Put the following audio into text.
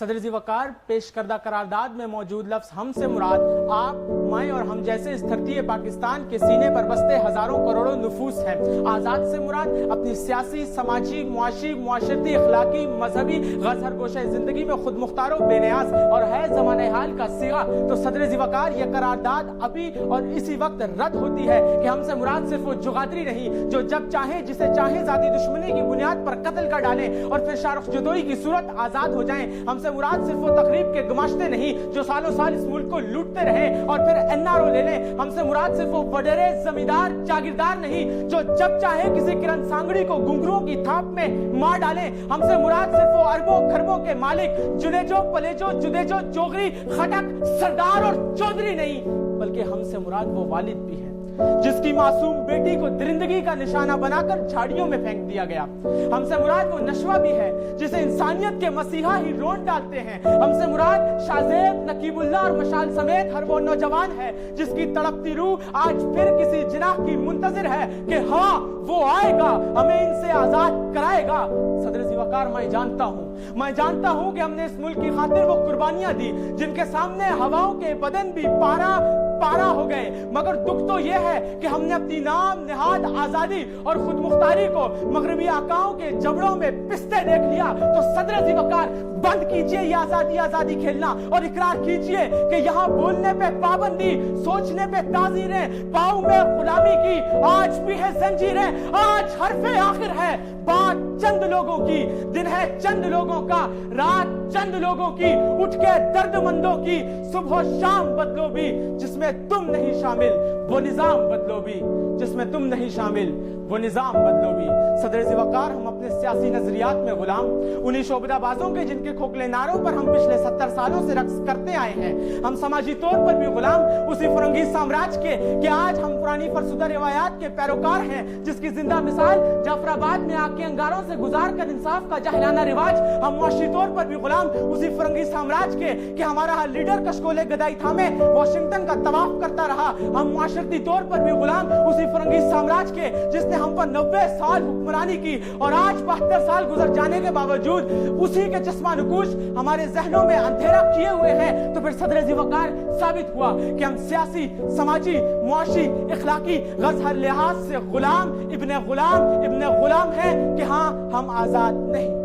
صدر ذی وقار پیش کردہ قرارداد میں موجود لفظ ہم سے مراد آپ، میں اور ہم جیسے اس دھرتی پاکستان کے سینے پر بستے ہزاروں کروڑوں نفوس ہیں۔ آزاد سے مراد اپنی سیاسی، سماجی، معاشی، معاشرتی، اخلاقی، مذہبی غرض ہر گوشہ زندگی میں خود مختار و بے نیاز اور ہے زمانہ حال کا صیغہ۔ تو صدر ذی وقار یہ قرارداد ابھی اور اسی وقت رد ہوتی ہے کہ ہم سے مراد صرف وہ جغادری نہیں جو جب چاہیں جسے چاہیں ذاتی دشمنی کی بنیاد پر قتل کر ڈالیں اور پھر شارخ جدوئی کی صورت آزاد ہو جائیں۔ ہم سے مراد صرف وہ تقریب کے گماشتے نہیں جو سالوں سال اس ملک کو لوٹتے رہے اور پھر NRO لے لیں۔ ہم سے مراد صرف وہ وڈیرے زمیندار جاگیردار نہیں جو جب چاہے کسی کرن سانگڑی کو گھنگروؤں کی تھاپ میں مار ڈالیں۔ ہم سے مراد صرف وہ اربوں کھربوں کے مالک جنیجو، پلیجو، جدیجو، چوغری، خٹک، سردار اور چودھری نہیں، بلکہ ہم سے مراد وہ والد بھی ہے جس کی معصوم بیٹی کو درندگی کا نشانہ بنا کر جھاڑیوں میں پھینک دیا گیا۔ ہم سے مراد وہ نشوہ بھی ہے جسے انسانیت کے مسیحا ہی رون ڈالتے ہیں۔ ہم سے مراد شاہ زیب، نقیب اللہ اور مشال سمیت ہر وہ نوجوان ہے جس کی تڑپتی روح آج پھر کسی جناح کی منتظر ہے کہ ہاں وہ آئے گا، ہمیں ان سے آزاد کرائے گا۔ صدر ذی وقار میں جانتا ہوں کہ ہم نے اس ملک کی خاطر وہ قربانیاں دی جن کے سامنے ہواؤں کے بدن بھی پارا ہو گئے، مگر دکھ تو یہ ہے کہ ہم نے اپنی نام نہاد آزادی اور خود مختاری کو مغربی آقاؤں کے جبڑوں میں پستے دیکھ لیا۔ تو صدر ذی وقار بند کیجئے یہ آزادی کھیلنا اور اقرار کیجئے کہ یہاں بولنے پہ پابندی، سوچنے پہ تعزیریں، پاؤں میں غلامی کی آج بھی ہے زنجیریں، آج حرف آخر ہے، بات چند لوگوں کی، دن ہے چند لوگوں کا، رات چند لوگوں کی، اٹھ کے درد مندوں کی، صبح و شام بدلو بھی جس میں تم نہیں شامل، وہ نظام بدلو بھی جس میں تم نہیں شامل، وہ نظام بدلو بھی۔ صدر ذی وقار ہم اپنے سیاسی نظریات میں غلام، انہی شعبدہ بازوں کے جن کے کھوکھلے نعروں پر ہم پچھلے 70 سالوں سے رقص کرتے آئے ہیں۔ ہم سماجی طور پر بھی غلام اسی فرنگی سامراج کے کہ آج ہم پرانی فرسودہ روایات کے پیروکار ہیں جس کی زندہ مثال جعفر آباد میں آگ کے انگاروں سے گزار کر انصاف کا جاہلانہ رواج۔ ہم معاشی طور پر بھی غلام اسی فرنگی سامراج کے کہ ہمارا ہر لیڈر کشکولے گدائی تھامے واشنگٹن کا طواف کرتا رہا۔ ہم معاشرتی طور پر بھی غلام اسی فرنگی سامراج کے جس نے ہم پر 90 سال حکمرانی کی اور آج 72 سال گزر جانے کے باوجود اسی کے چشمہ نکوش ہمارے ذہنوں میں اندھیرا کیے ہوئے ہیں۔ تو پھر صدر ذی وقار ثابت ہوا کہ ہم سیاسی، سماجی، معاشی، اخلاقی غرض ہر لحاظ سے غلام ابن غلام ہیں کہ ہاں ہم آزاد نہیں۔